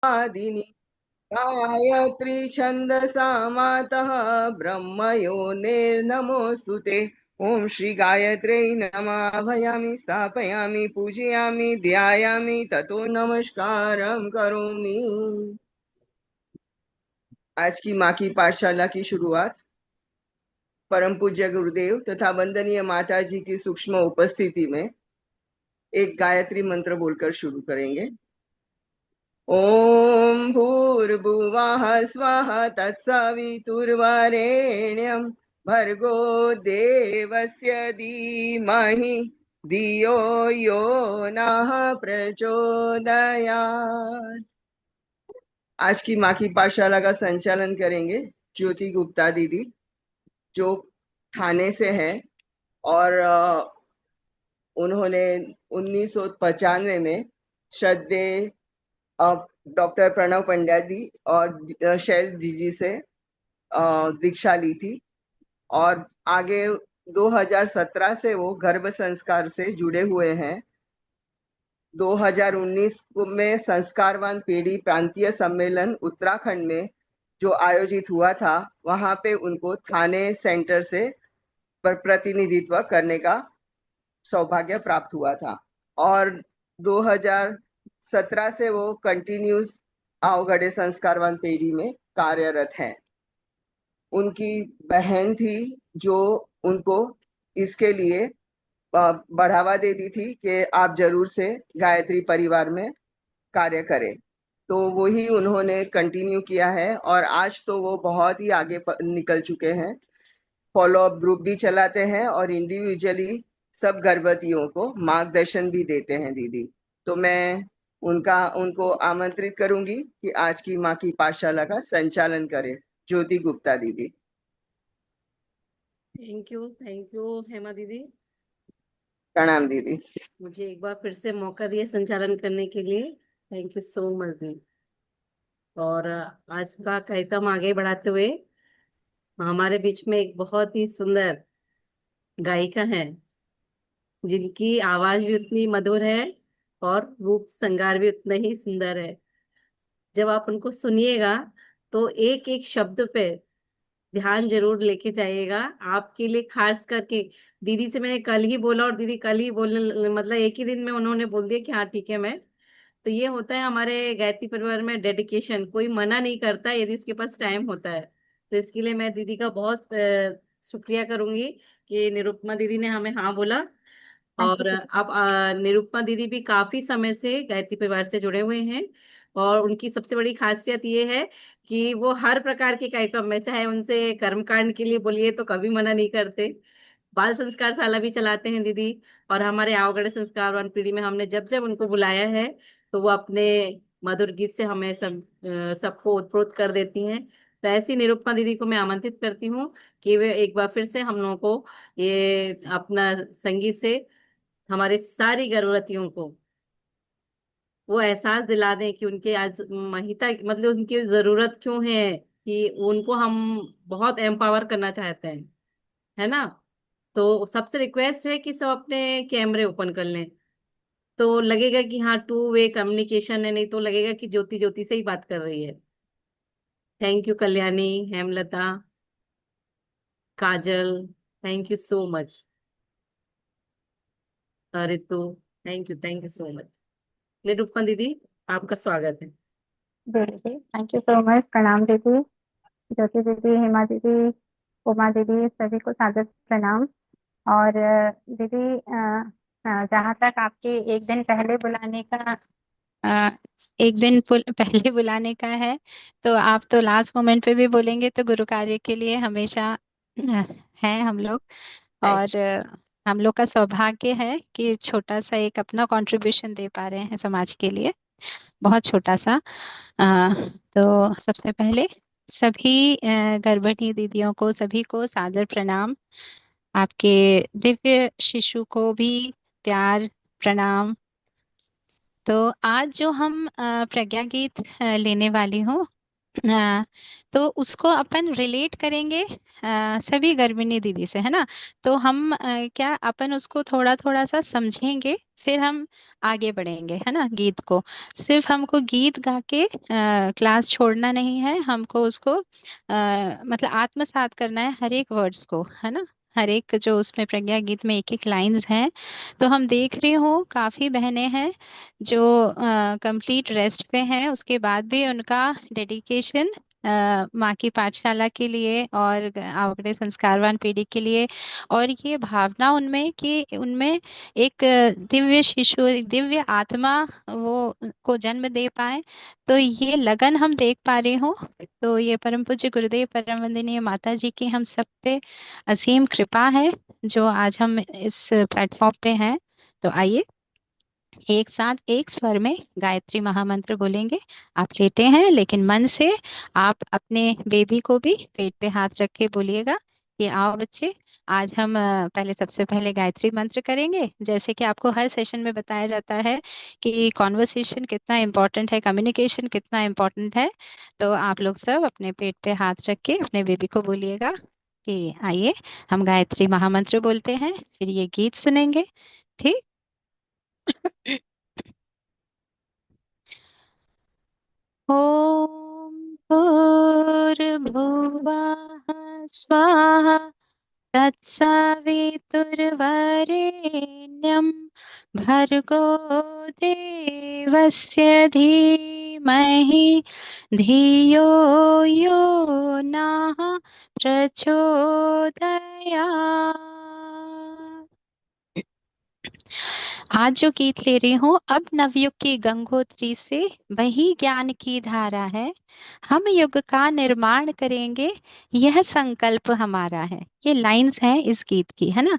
आदिनि गायत्री छन्दसा मातः ब्रह्मयोनिर्नमोऽस्तु ते। ओम श्री गायत्र्यै नमः। आवाहयामि, स्थापयामि, पूजयामि, ध्यायामि, ततो नमस्कारं करोमि। आज की माँ की पाठशाला की शुरुआत परम पूज्य गुरुदेव तथा वंदनीय माता जी की सूक्ष्म उपस्थिति में एक गायत्री मंत्र बोलकर शुरू करेंगे। ओम भूर्भुवः स्वः तत्सवितुर्वरेण्यं भर्गो देवस्य धीमहि धियो यो नः प्रचोदयात्। आज की माँ की पाठशाला का संचालन करेंगे ज्योति गुप्ता दीदी, जो थाने से है और उन्होंने 1995 में श्रद्धेय डॉक्टर प्रणव पंड्या जी और शैल जी से दीक्षा ली थी और आगे 2017 से वो गर्भ संस्कार से जुड़े हुए हैं। 2019 में संस्कारवान पीढ़ी प्रांतीय सम्मेलन उत्तराखंड में जो आयोजित हुआ था, वहां पे उनको थाने सेंटर से प्रतिनिधित्व करने का सौभाग्य प्राप्त हुआ था और 2017 से वो कंटिन्यूस आवगढ़े संस्कारवान पीढ़ी में कार्यरत है। उनकी बहन थी जो उनको इसके लिए बढ़ावा देती थी कि आप जरूर से गायत्री परिवार में कार्य करें। तो वही उन्होंने कंटिन्यू किया है और आज तो वो बहुत ही आगे निकल चुके हैं। फॉलो अप ग्रुप भी चलाते हैं और इंडिविजुअली सब गर्भवतियों को मार्गदर्शन भी देते हैं दीदी। तो मैं उनको आमंत्रित करूंगी कि आज की माँ की पाठशाला का संचालन करें। ज्योति गुप्ता दीदी। थैंक यू हेमा दीदी। प्रणाम दीदी। मुझे एक बार फिर से मौका दिया संचालन करने के लिए, थैंक यू सो मच दी। और आज का कार्यक्रम आगे बढ़ाते हुए हमारे बीच में एक बहुत ही सुंदर गायिका है, जिनकी आवाज भी उतनी मधुर है और रूप श्रृंगार भी उतना ही सुंदर है। जब आप उनको सुनिएगा तो एक एक शब्द पे ध्यान जरूर लेके जाइएगा। आपके लिए खास करके दीदी से मैंने कल ही बोला और दीदी कल ही बोलने, मतलब एक ही दिन में उन्होंने बोल दिया कि हाँ ठीक है मैं। तो ये होता है हमारे गायत्री परिवार में डेडिकेशन, कोई मना नहीं करता यदि उसके पास टाइम होता है। तो इसके लिए मैं दीदी का बहुत शुक्रिया करूंगी कि निरुपमा दीदी ने हमें हाँ बोला। और अब निरुपमा दीदी भी काफी समय से गायत्री परिवार से जुड़े हुए हैं और उनकी सबसे बड़ी खासियत ये है कि वो हर प्रकार के कार्यक्रम में, चाहे उनसे कर्मकांड के लिए बोलिए तो कभी मना नहीं करते। बाल संस्कार शाला भी चलाते हैं दीदी। और हमारे आवगढ़ संस्कारवान पीढ़ी में हमने जब जब उनको बुलाया है तो वो अपने मधुर गीत से हमें सबको उत्प्रोत कर देती हैं। तो ऐसी निरुपमा दीदी को मैं आमंत्रित करती हूँ कि वे एक बार फिर से हम लोगों को ये अपना संगीत से हमारे सारी गर्भवतियों को वो एहसास दिला दें कि उनके आज महिता, मतलब उनकी जरूरत क्यों है, कि उनको हम बहुत एम्पावर करना चाहते हैं, है ना। तो सबसे रिक्वेस्ट है कि सब अपने कैमरे ओपन कर लें, तो लगेगा कि हाँ टू वे कम्युनिकेशन है, नहीं तो लगेगा कि ज्योति ज्योति से ही बात कर रही है। Thank you Kalyani, Hemlata, Kajal, thank you so much. Ritu, thank you so much. Nirupama दीदी, आपका स्वागत है। दीदी थैंक यू सो मच। प्रणाम दीदी, ज्योति दीदी, हेमा दीदी, उमा दीदी, सभी को सादर प्रणाम। और दीदी जहाँ तक आपके एक दिन पहले बुलाने का अ, पहले बुलाने का है, तो आप तो लास्ट मोमेंट पे भी बोलेंगे, तो गुरु कार्य के लिए हमेशा हैं हम लोग। और हम लोग का सौभाग्य है कि छोटा सा एक अपना कंट्रीब्यूशन दे पा रहे हैं समाज के लिए, बहुत छोटा सा। तो सबसे पहले सभी गर्भिणी दीदियों को, सभी को सादर प्रणाम। आपके दिव्य शिशु को भी प्यार प्रणाम। तो आज जो हम प्रज्ञा गीत लेने वाली हूँ, हाँ, तो उसको अपन रिलेट करेंगे सभी गर्भिणी दीदी से, है ना। तो हम क्या अपन उसको थोड़ा थोड़ा सा समझेंगे, फिर हम आगे बढ़ेंगे, है ना। गीत को सिर्फ हमको गीत गा के क्लास छोड़ना नहीं है, हमको उसको मतलब आत्मसात करना है हर एक वर्ड्स को, है ना। हर एक जो उसमें प्रज्ञा गीत में एक एक लाइंस हैं। तो हम देख रहे हो काफी बहनें हैं जो कंप्लीट रेस्ट पे हैं, उसके बाद भी उनका डेडिकेशन माँ की पाठशाला के लिए और आंकड़े संस्कारवान पीढ़ी के लिए, और ये भावना उनमें कि उनमें एक दिव्य शिशु, एक दिव्य आत्मा वो को जन्म दे पाए। तो ये लगन हम देख पा रहे हो। तो ये परम पूज्य गुरुदेव परम वंदनीय माता जी की हम सब पे असीम कृपा है जो आज हम इस प्लेटफॉर्म पे हैं। तो आइए एक साथ एक स्वर में गायत्री महामंत्र बोलेंगे। आप लेटे हैं लेकिन मन से आप अपने बेबी को भी पेट पे हाथ रख के बोलिएगा कि आओ बच्चे, आज हम पहले सबसे पहले गायत्री मंत्र करेंगे। जैसे कि आपको हर सेशन में बताया जाता है कि कॉन्वर्सेशन कितना इम्पोर्टेंट है, कम्युनिकेशन कितना इम्पोर्टेंट है। तो आप लोग सब अपने पेट पे हाथ रख के अपने बेबी को बोलिएगा कि आइए हम गायत्री महामंत्र बोलते हैं, फिर ये गीत सुनेंगे। ठीक। ॐ भूर्भुवः स्वाहा तत्सवितुर्वरेण्यं भर्गो देवस्य धीमहि धियो यो नः प्रचोदयात्। आज जो गीत ले रही हूँ, अब नवयुग की गंगोत्री से वही ज्ञान की धारा है, हम युग का निर्माण करेंगे, यह संकल्प हमारा है। ये लाइंस हैं इस गीत की, है ना।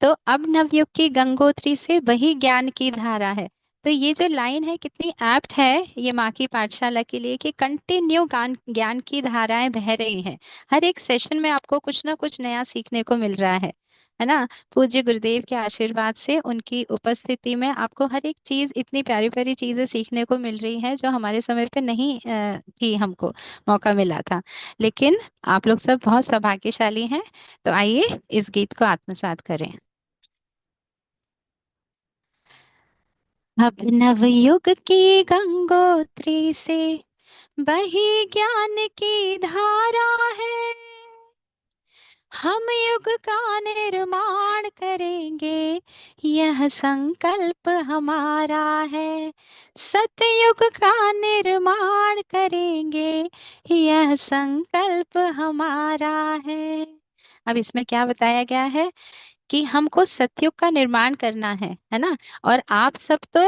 तो अब नवयुग की गंगोत्री से वही ज्ञान की धारा है। तो ये जो लाइन है कितनी एप्ट है ये माँ की पाठशाला के लिए कि कंटिन्यू ज्ञान ज्ञान की धाराएं बह रही हैं। हर एक सेशन में आपको कुछ ना कुछ नया सीखने को मिल रहा है ना। पूज्य गुरुदेव के आशीर्वाद से उनकी उपस्थिति में आपको हर एक चीज, इतनी प्यारी प्यारी चीजें सीखने को मिल रही हैं जो हमारे समय पे नहीं थी, हमको मौका मिला था। लेकिन आप लोग सब बहुत सौभाग्यशाली हैं। तो आइए इस गीत को आत्मसात करें। अब नवयुग की गंगोत्री से बही ज्ञान की धारा है, हम युग का निर्माण करेंगे, यह संकल्प हमारा है। सतयुग का निर्माण करेंगे, यह संकल्प हमारा है। अब इसमें क्या बताया गया है कि हमको सतयुग का निर्माण करना है ना। और आप सब तो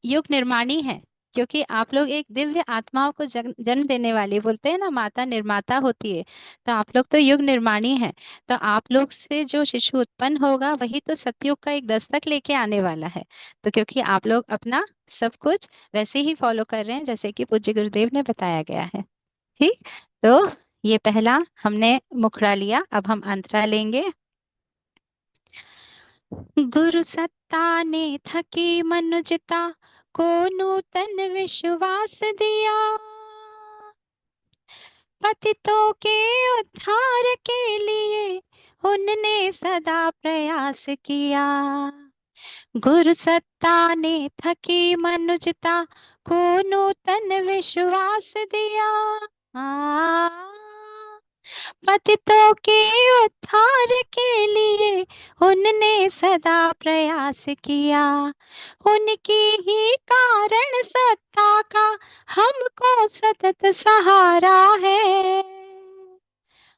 युग निर्माणी है, क्योंकि आप लोग एक दिव्य आत्माओं को जन्म देने वाली, बोलते हैं ना माता निर्माता होती है। तो आप लोग तो युग निर्माणी है। तो आप लोग से जो शिशु उत्पन्न होगा वही तो सतयुग का एक दस्तक लेके आने वाला है। तो क्योंकि आप लोग अपना सब कुछ वैसे ही फॉलो कर रहे हैं जैसे कि पूज्य गुरुदेव ने बताया गया है। ठीक। तो ये पहला हमने मुखड़ा लिया, अब हम अंतरा लेंगे। गुरु सत्ता ने थकी मनुजता को नूतन विश्वास दिया, पतितों के उद्धार के लिए उनने सदा प्रयास किया। गुरु सत्ता ने थकी मनुजता को नूतन विश्वास दिया। पतितों के उद्धार के लिए उनने सदा प्रयास किया। उनकी ही कारण सत्ता का हमको सतत सहारा है।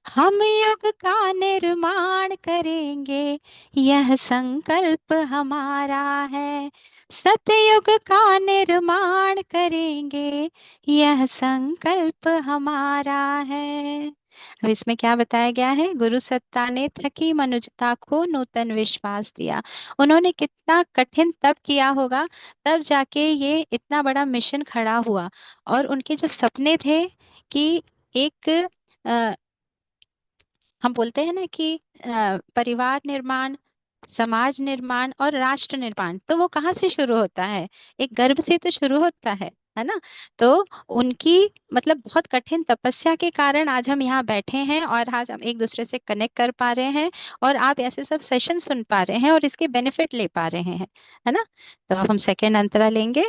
हम युग का निर्माण करेंगे, यह संकल्प हमारा है। सतयुग का निर्माण करेंगे, यह संकल्प हमारा है। अब इसमें क्या बताया गया है, गुरु सत्ता ने थकी मनुजता को नूतन विश्वास दिया। उन्होंने कितना कठिन तप किया होगा, तब जाके ये इतना बड़ा मिशन खड़ा हुआ। और उनके जो सपने थे कि एक हम बोलते हैं ना कि परिवार निर्माण, समाज निर्माण और राष्ट्र निर्माण, तो वो कहाँ से शुरू होता है, एक गर्भ से तो शुरू होता है। है ना। तो उनकी मतलब बहुत कठिन तपस्या के कारण आज हम यहाँ बैठे हैं और आज हम एक दूसरे से कनेक्ट कर पा रहे हैं और आप ऐसे सब सेशन सुन पा रहे हैं और इसके बेनिफिट ले पा रहे हैं, है ना। तो अब हम सेकेंड अंतरा लेंगे।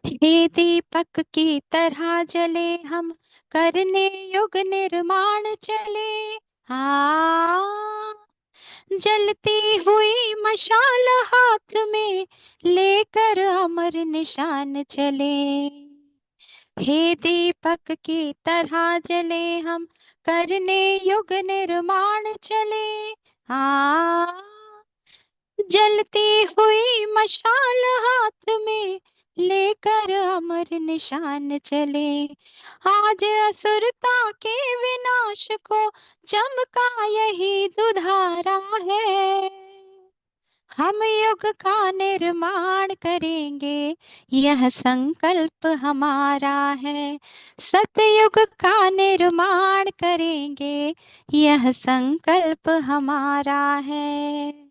हे दीपक की तरह जले हम, करने युग निर्माण चले। हाँ, जलती हुई मशाल हाथ में, लेकर अमर निशान चले। हे दीपक की तरह जले हम, करने युग निर्माण चले। हाँ, जलती हुई मशाल हाथ में, लेकर अमर निशान चले। आज असुरता के विनाश को चमका यही दुधारा है। हम युग का निर्माण करेंगे, यह संकल्प हमारा है। सतयुग का निर्माण करेंगे, यह संकल्प हमारा है।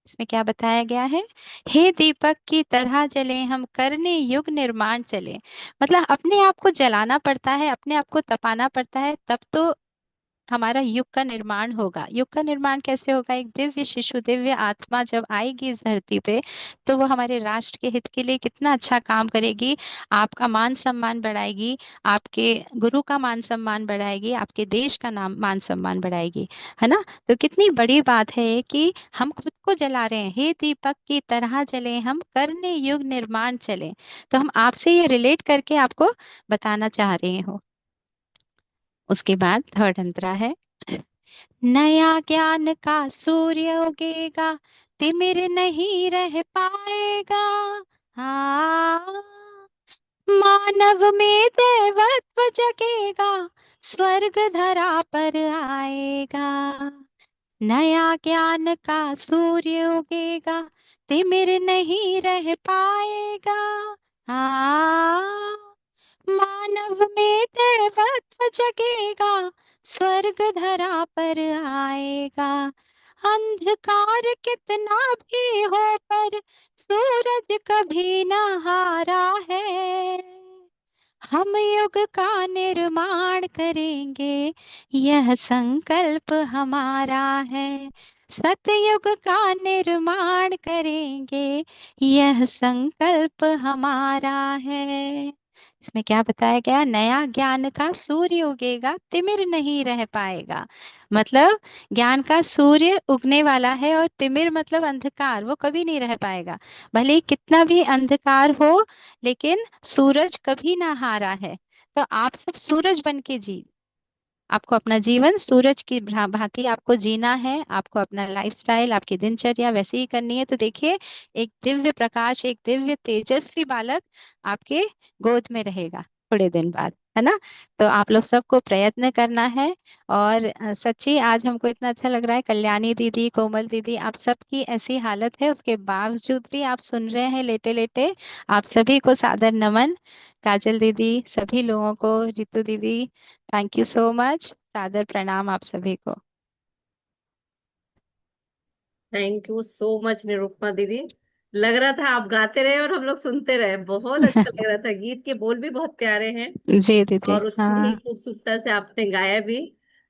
इसमें क्या बताया गया है? हे दीपक की तरह जले हम, करने युग निर्माण चले। मतलब अपने आप को जलाना पड़ता है, अपने आप को तपाना पड़ता है, तब तो हमारा युग का निर्माण होगा। युग का निर्माण कैसे होगा? एक दिव्य शिशु, दिव्य आत्मा जब आएगी इस धरती पे, तो वो हमारे राष्ट्र के हित के लिए कितना अच्छा काम करेगी, आपका मान सम्मान बढ़ाएगी, आपके गुरु का मान सम्मान बढ़ाएगी, आपके देश का नाम मान सम्मान बढ़ाएगी, है ना। तो कितनी बड़ी बात है ये कि हम खुद को जला रहे हैं। हे दीपक की तरह जले हम, करने युग निर्माण चले। तो हम आपसे ये रिलेट करके आपको बताना चाह रहे हो। उसके बाद थर्ड अंतरा है, नया ज्ञान का सूर्य उगेगा, तिमिर नहीं रह पाएगा। हाँ, मानव में देवत्व जगेगा, स्वर्ग धरा पर आएगा। नया ज्ञान का सूर्य उगेगा, तिमिर नहीं रह पाएगा। हाँ, मानव में देवत्व जगेगा, स्वर्ग धरा पर आएगा। अंधकार कितना भी हो, पर सूरज कभी न हारा है। हम युग का निर्माण करेंगे, यह संकल्प हमारा है। सतयुग का निर्माण करेंगे, यह संकल्प हमारा है। इसमें क्या बताया गया? नया ज्ञान का सूर्य उगेगा, तिमिर नहीं रह पाएगा। मतलब ज्ञान का सूर्य उगने वाला है और तिमिर मतलब अंधकार, वो कभी नहीं रह पाएगा। भले ही कितना भी अंधकार हो, लेकिन सूरज कभी ना हारा है। तो आप सब सूरज बन के जी, आपको अपना जीवन सूरज की भांति आपको जीना है। आपको अपना लाइफस्टाइल, आपकी दिनचर्या वैसे ही करनी है। तो देखिए, एक दिव्य प्रकाश, एक दिव्य तेजस्वी बालक आपके गोद में रहेगा थोड़े दिन बाद, है ना। तो आप लोग सबको प्रयत्न करना है। और सच्ची आज हमको इतना अच्छा लग रहा है, कल्याणी दीदी, कोमल दीदी, आप सबकी ऐसी हालत है, उसके बावजूद भी आप सुन रहे हैं लेटे लेटे। आप सभी को सादर नमन। काजल दीदी, सभी लोगों को, रितु दीदी, थैंक यू सो मच। सादर प्रणाम आप सभी को। Thank you so much Nirupama दीदी। लग रहा था आप गाते रहे और हम लोग सुनते रहे, बहुत अच्छा लग रहा था। गीत के बोल भी बहुत प्यारे हैं जी दीदी। और उतनी ही हाँ खूबसूरता से आपने गाया भी।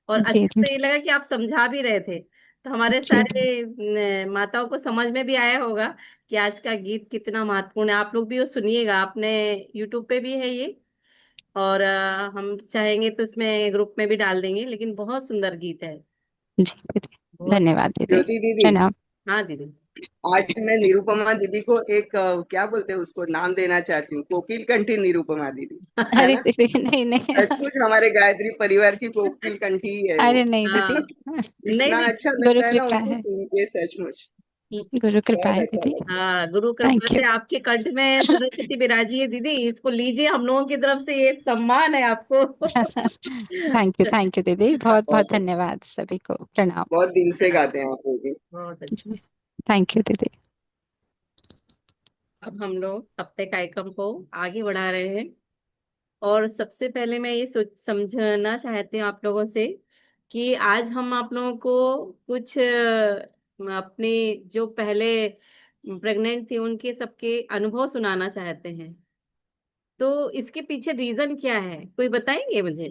और जी अच्छा तो ये दीदी। लगा कि आप समझा भी रहे थे, तो हमारे जी दीदी। सारे माताओं को समझ में भी आया होगा कि आज का गीत कितना महत्वपूर्ण है। आप लोग भी वो सुनिएगा, आपने यूट्यूब पे भी है ये, और हम चाहेंगे तो इसमें ग्रुप में भी डाल देंगे, लेकिन बहुत सुंदर गीत है। जी दीदी। बहुत धन्यवाद दीदी। ज्योति दीदी, प्रणाम। हाँ दीदी। आज मैं निरुपमा दीदी को एक क्या बोलते हैं उसको नाम देना चाहती हूँ, कोकिल कंठी निरुपमा दीदी, है अरे ना। दीदी नहीं नहीं। सचमुच हमारे गायत्री परिवार की कोकिल कंठी ही है वो। अरे नहीं दीदी। हाँ, नहीं इतना नहीं। अच्छा गुरु लगता है ना कृपा उनको है। सुन के, सचमुच गुरु कृपा बहुत है अच्छा दीदी। लगता है। हाँ, गुरु कृपा थैंक यू। से आपके कंठ में सरस्वती विराजी है दीदी, इसको लीजिए, हम लोगों की तरफ से ये सम्मान है आपको। थैंक यू दीदी, बहुत बहुत बहुत धन्यवाद सभी को, प्रणाम। बहुत दिल से गाते हैं आप लोग भी। बहुत अच्छा। जी, थैंक यू दीदी। अब हम लोग अपने कार्यक्रम को आगे बढ़ा रहे हैं। और सबसे पहले मैं ये सोच समझना चाहती हूँ आप लोगों से कि आज हम आप लोगों को कुछ अपने जो पहले प्रेग्नेंट थी उनके सबके अनुभव सुनाना चाहते हैं। तो इसके पीछे रीजन क्या है, कोई बताएंगे मुझे,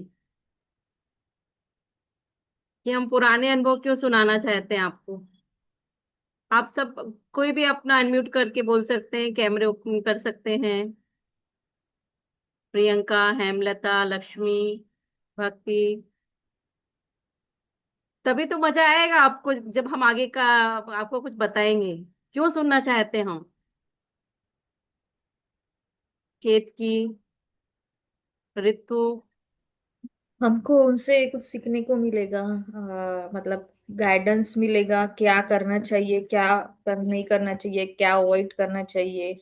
कि हम पुराने अनुभव क्यों सुनाना चाहते हैं आपको? आप सब कोई भी अपना अनम्यूट करके बोल सकते हैं, कैमरे ओपन कर सकते हैं। प्रियंका, हेमलता, लक्ष्मी, भक्ति। तभी तो मजा आएगा आपको जब हम आगे का आपको कुछ बताएंगे, क्यों सुनना चाहते हैं हम। केतकी, रितु। हमको उनसे कुछ सीखने को मिलेगा, मतलब गाइडेंस मिलेगा, क्या करना चाहिए, क्या नहीं करना चाहिए, क्या अवॉइड करना चाहिए।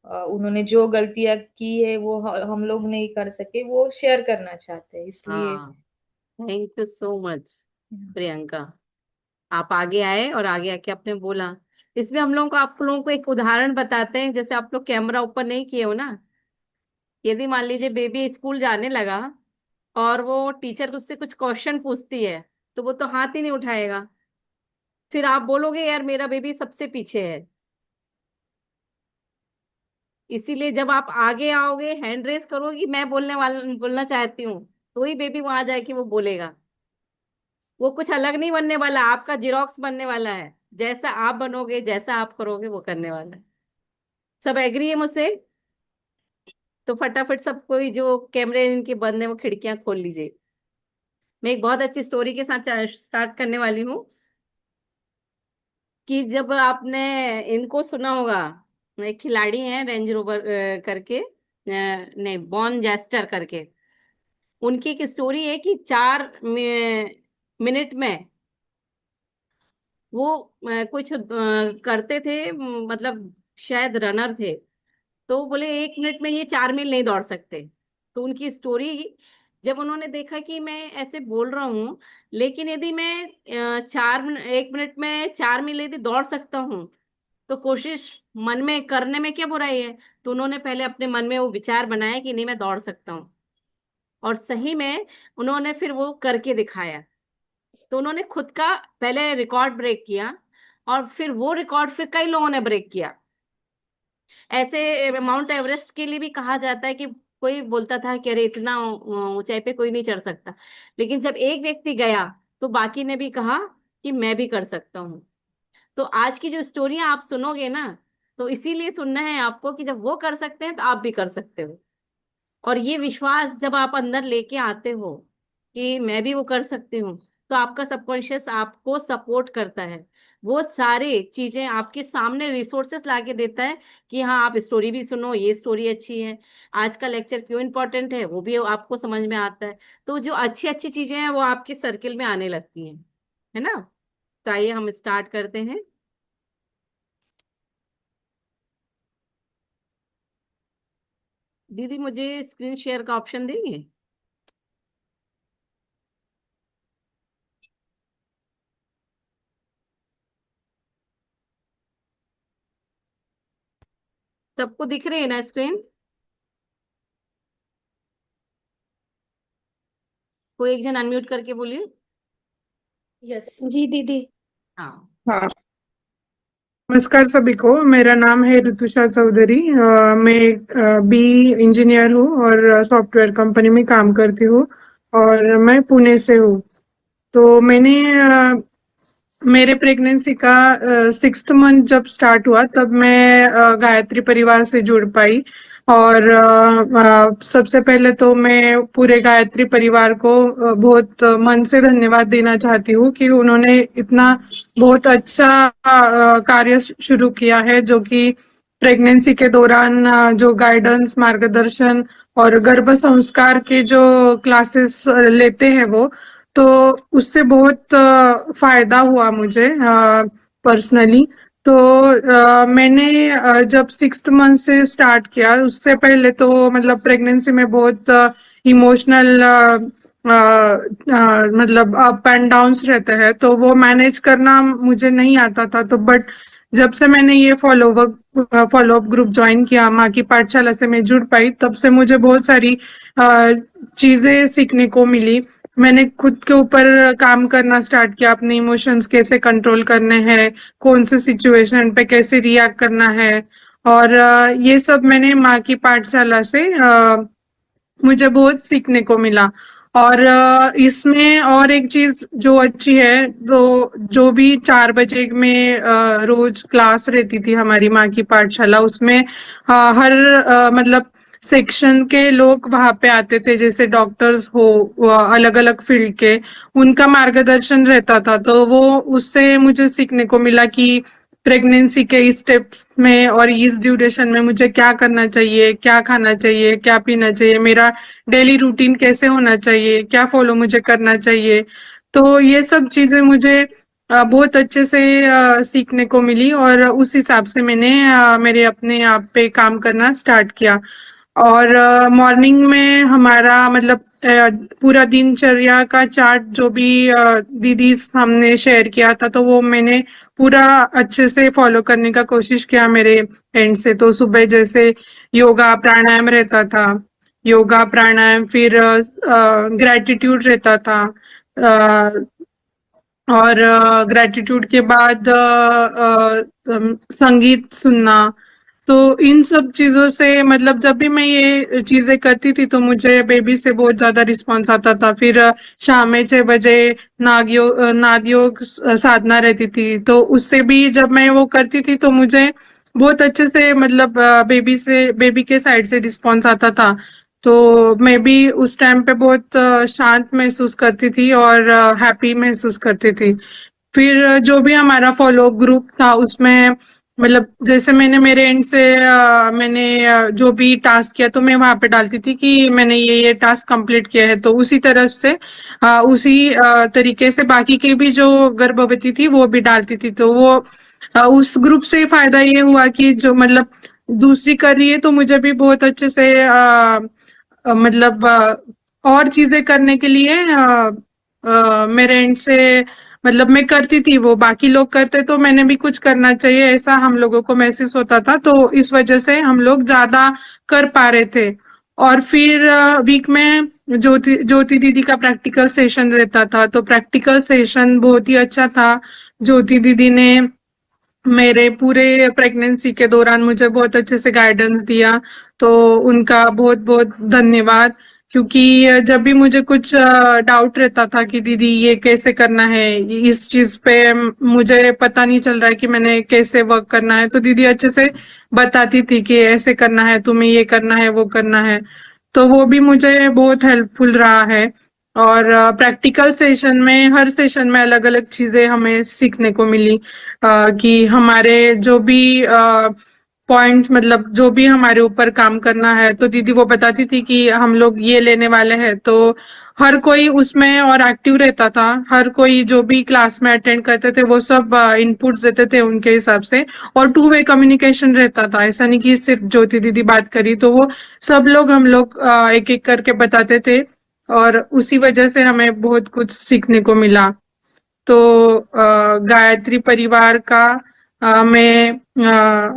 उन्होंने जो गलतियां की है वो हम लोग नहीं कर सके, वो शेयर करना चाहते हैं, इसलिए। हाँ, thank you so much Priyanka. आप आगे आए और आगे आके आपने बोला। इसमें हम लोगों को आप लोगों को एक उदाहरण बताते हैं, जैसे आप लोग कैमरा ऊपर नहीं किए हो ना। यदि मान लीजिए बेबी स्कूल जाने लगा और वो टीचर उससे कुछ क्वेश्चन पूछती है, तो वो तो हाथ ही नहीं उठाएगा। फिर आप बोलोगे यार मेरा बेबी सबसे पीछे है। इसीलिए जब आप आगे आओगे, हैंड रेस करोगे, मैं बोलना चाहती हूँ, तो ही बेबी वहां जाके वो बोलेगा। वो कुछ अलग नहीं बनने वाला, आपका जिरोक्स बनने वाला है। जैसा आप बनोगे, जैसा आप करोगे, वो करने वाला है। सब एग्री है मुझसे? तो फटाफट सब कोई जो कैमरे इनके बंद है वो खिड़कियां खोल लीजिए। मैं एक बहुत अच्छी स्टोरी के साथ स्टार्ट करने वाली हूँ। कि जब आपने इनको सुना होगा, एक खिलाड़ी है रेंज रोवर करके, नहीं, बॉन जेस्टर करके। उनकी एक स्टोरी है कि 4 मिनट में वो कुछ करते थे, मतलब शायद रनर थे। तो बोले 1 मिनट में ये 4 मील नहीं दौड़ सकते। तो उनकी स्टोरी, जब उन्होंने देखा कि मैं ऐसे बोल रहा हूँ, लेकिन यदि मैं 1 मिनट में 4 मील यदि दौड़ सकता हूँ, तो कोशिश मन में करने में क्या बुराई है। तो उन्होंने पहले अपने मन में वो विचार बनाया कि नहीं मैं दौड़ सकता हूँ, और सही में उन्होंने फिर वो करके दिखाया। तो उन्होंने खुद का पहले रिकॉर्ड ब्रेक किया, और फिर वो रिकॉर्ड फिर कई लोगों ने ब्रेक किया। ऐसे माउंट एवरेस्ट के लिए भी कहा जाता है कि कोई बोलता था कि अरे इतना ऊंचाई पे कोई नहीं चढ़ सकता, लेकिन जब एक व्यक्ति गया तो बाकी ने भी कहा कि मैं भी कर सकता हूँ। तो आज की जो स्टोरियां आप सुनोगे ना, तो इसीलिए सुनना है आपको कि जब वो कर सकते हैं तो आप भी कर सकते हो। और ये विश्वास जब आप अंदर लेके आते हो कि मैं भी वो कर सकती हूँ, तो आपका सबकॉन्शियस आपको सपोर्ट करता है। वो सारी चीजें आपके सामने रिसोर्सेस लाके देता है कि हाँ आप स्टोरी भी सुनो, ये स्टोरी अच्छी है, आज का लेक्चर क्यों इम्पोर्टेंट है वो भी आपको समझ में आता है। तो जो अच्छी अच्छी चीजें हैं वो आपके सर्किल में आने लगती हैं, है ना। तो आइए हम स्टार्ट करते हैं। दीदी मुझे स्क्रीन शेयर का ऑप्शन देंगे? सबको दिख रही है ना स्क्रीन? कोई एक जन अनम्यूट करके बोलिए। यस। जी दीदी। हाँ। हाँ, नमस्कार सभी को, मेरा नाम है ऋतुषा चौधरी। मैं बी इंजीनियर हूँ और सॉफ्टवेयर कंपनी में काम करती हूँ, और मैं पुणे से हूँ। तो मैंने मेरे प्रेगनेंसी का 6th मंथ जब स्टार्ट हुआ, तब मैं गायत्री परिवार से जुड़ पाई। और सबसे पहले तो मैं पूरे गायत्री परिवार को बहुत मन से धन्यवाद देना चाहती हूँ कि उन्होंने इतना बहुत अच्छा कार्य शुरू किया है, जो कि प्रेगनेंसी के दौरान जो गाइडेंस, मार्गदर्शन और गर्भ संस्कार के जो क्लासेस लेते हैं वो, तो उससे बहुत फायदा हुआ मुझे पर्सनली। तो मैंने जब 6th मंथ से स्टार्ट किया, उससे पहले तो मतलब प्रेगनेंसी में बहुत इमोशनल मतलब अप एंड डाउन्स रहते हैं, तो वो मैनेज करना मुझे नहीं आता था। तो बट जब से मैंने ये फॉलोअप ग्रुप ज्वाइन किया, माँ की पाठशाला से मैं जुड़ पाई, तब से मुझे बहुत सारी चीजें सीखने को मिली। मैंने खुद के ऊपर काम करना स्टार्ट किया, अपने इमोशंस कैसे कंट्रोल करने हैं, कौन से सिचुएशन पे कैसे रिएक्ट करना है, और ये सब मैंने माँ की पाठशाला से मुझे बहुत सीखने को मिला। और इसमें और एक चीज जो अच्छी है, तो जो भी 4 बजे में रोज क्लास रहती थी हमारी माँ की पाठशाला, उसमें हर मतलब सेक्शन के लोग वहां पे आते थे, जैसे डॉक्टर्स हो, अलग अलग फील्ड के, उनका मार्गदर्शन रहता था। तो वो उससे मुझे सीखने को मिला कि प्रेगनेंसी के इस स्टेप्स में और इस ड्यूरेशन में मुझे क्या करना चाहिए, क्या खाना चाहिए, क्या पीना चाहिए, मेरा डेली रूटीन कैसे होना चाहिए, क्या फॉलो मुझे करना चाहिए। तो ये सब चीजें मुझे बहुत अच्छे से सीखने को मिली, और उस हिसाब से मैंने मेरे अपने आप पे काम करना स्टार्ट किया। और मॉर्निंग में हमारा मतलब पूरा दिनचर्या का चार्ट जो भी दीदी हमने शेयर किया था, तो वो मैंने पूरा अच्छे से फॉलो करने का कोशिश किया मेरे एंड से। तो सुबह जैसे योगा प्राणायाम रहता था, योगा प्राणायाम, फिर ग्रेटिट्यूड रहता था, और ग्रेटिट्यूड के बाद संगीत सुनना। तो इन सब चीजों से मतलब जब भी मैं ये चीजें करती थी तो मुझे बेबी से बहुत ज्यादा रिस्पॉन्स आता था। फिर शाम में 6 बजे नाद योग साधना रहती थी, तो उससे भी जब मैं वो करती थी तो मुझे बहुत अच्छे से मतलब बेबी के साइड से रिस्पॉन्स आता था। तो मैं भी उस टाइम पे बहुत शांत महसूस करती थी और हैप्पी महसूस करती थी। फिर जो भी हमारा फॉलो ग्रुप था उसमें मतलब जैसे मैंने मेरे एंड से मैंने जो भी टास्क किया तो मैं वहां पे डालती थी कि मैंने ये टास्क कंप्लीट किया है, तो उसी तरह से उसी तरीके से बाकी के भी जो गर्भवती थी वो भी डालती थी। तो वो उस ग्रुप से फायदा ये हुआ कि जो मतलब दूसरी कर रही है तो मुझे भी बहुत अच्छे से मतलब और चीजें करने के लिए मेरे एंड से मतलब मैं करती थी, वो बाकी लोग करते तो मैंने भी कुछ करना चाहिए, ऐसा हम लोगों को महसूस होता था। तो इस वजह से हम लोग ज्यादा कर पा रहे थे। और फिर वीक में ज्योति ज्योति दीदी का प्रैक्टिकल सेशन रहता था, तो प्रैक्टिकल सेशन बहुत ही अच्छा था। ज्योति दीदी ने मेरे पूरे प्रेगनेंसी के दौरान मुझे बहुत अच्छे से गाइडेंस दिया, तो उनका बहुत बहुत धन्यवाद। क्योंकि जब भी मुझे कुछ डाउट रहता था कि दीदी ये कैसे करना है, इस चीज पे मुझे पता नहीं चल रहा है कि मैंने कैसे वर्क करना है, तो दीदी अच्छे से बताती थी कि ऐसे करना है, तुम्हें ये करना है, वो करना है। तो वो भी मुझे बहुत हेल्पफुल रहा है। और प्रैक्टिकल सेशन में हर सेशन में अलग अलग चीजें हमें सीखने को मिली, कि हमारे जो भी पॉइंट मतलब जो भी हमारे ऊपर काम करना है, तो दीदी वो बताती थी कि हम लोग ये लेने वाले हैं। तो हर कोई उसमें और एक्टिव रहता था, हर कोई जो भी क्लास में अटेंड करते थे वो सब इनपुट्स देते थे उनके हिसाब से। और टू वे कम्युनिकेशन रहता था, ऐसा नहीं कि सिर्फ ज्योति दीदी बात करी, तो वो सब लोग हम लोग एक एक करके बताते थे, और उसी वजह से हमें बहुत कुछ सीखने को मिला। तो गायत्री परिवार का मैं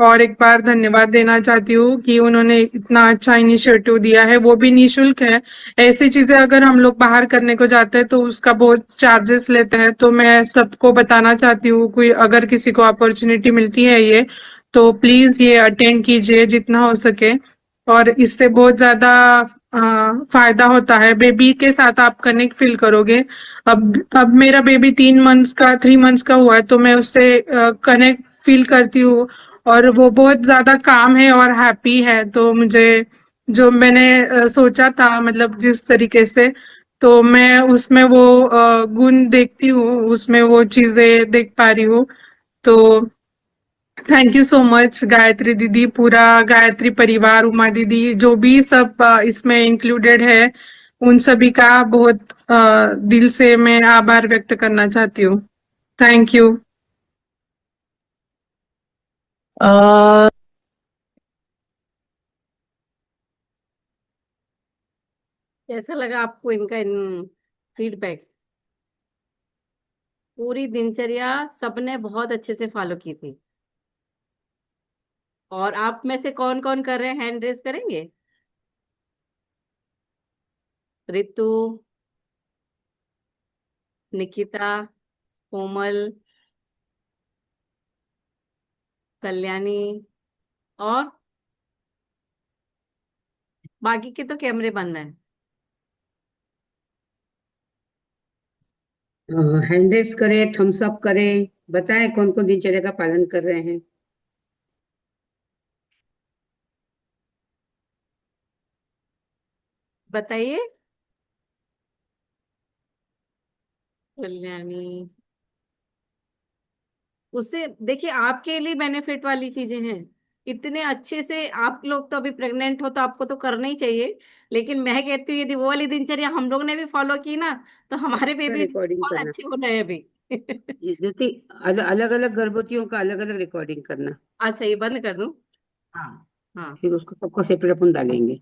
और एक बार धन्यवाद देना चाहती हूँ कि उन्होंने इतना अच्छा इनिशिएटिव दिया है, वो भी निशुल्क है। ऐसी चीजें अगर हम लोग बाहर करने को जाते हैं तो उसका बहुत चार्जेस लेते हैं, तो मैं सबको बताना चाहती हूँ कोई अगर किसी को अपॉर्चुनिटी मिलती है ये, तो प्लीज ये अटेंड कीजिए जितना हो सके। और इससे बहुत ज्यादा फायदा होता है, बेबी के साथ आप कनेक्ट फील करोगे। अब मेरा बेबी 3 मंथ्स का हुआ है, तो मैं उससे कनेक्ट फील करती हूँ, और वो बहुत ज्यादा काम है और हैप्पी है। तो मुझे जो मैंने सोचा था मतलब जिस तरीके से, तो मैं उसमें वो गुण देखती हूँ, उसमें वो चीजें देख पा रही हूँ। तो thank you so much Gayatri दीदी, पूरा गायत्री परिवार, उमा दीदी, जो भी सब इसमें इंक्लूडेड है, उन सभी का बहुत दिल से मैं आभार व्यक्त करना चाहती हूँ। Thank you. कैसा लगा आपको इनका फीडबैक? पूरी दिनचर्या सबने बहुत अच्छे से फॉलो की थी। और आप में से कौन कौन कर रहे हैं, हैंड रेज करेंगे? रितु, निकिता, कोमल, कल्याणी, और बाकी के तो कैमरे बंद हैं। हैंड रेस करें, थम्स अप करें, बताएं कौन कौन दिनचर्या का पालन कर रहे हैं। बताइए कल्याणी। उससे देखिए आपके लिए बेनिफिट वाली चीजें हैं। इतने अच्छे से आप लोग तो अभी प्रेग्नेंट हो तो आपको तो करना ही चाहिए, लेकिन मैं कहती हूँ यदि वो वाली दिनचर्या हम लोग ने भी फॉलो की ना तो हमारे बेबी रिकॉर्डिंग बहुत करना, अच्छे हो रहे हैं अभी। जैसे अलग अलग गर्भवतियों का अलग अलग रिकॉर्डिंग करना। अच्छा ये बंद कर दूं। हाँ, हाँ फिर उसको सबको सेपरेट अपन डालेंगे।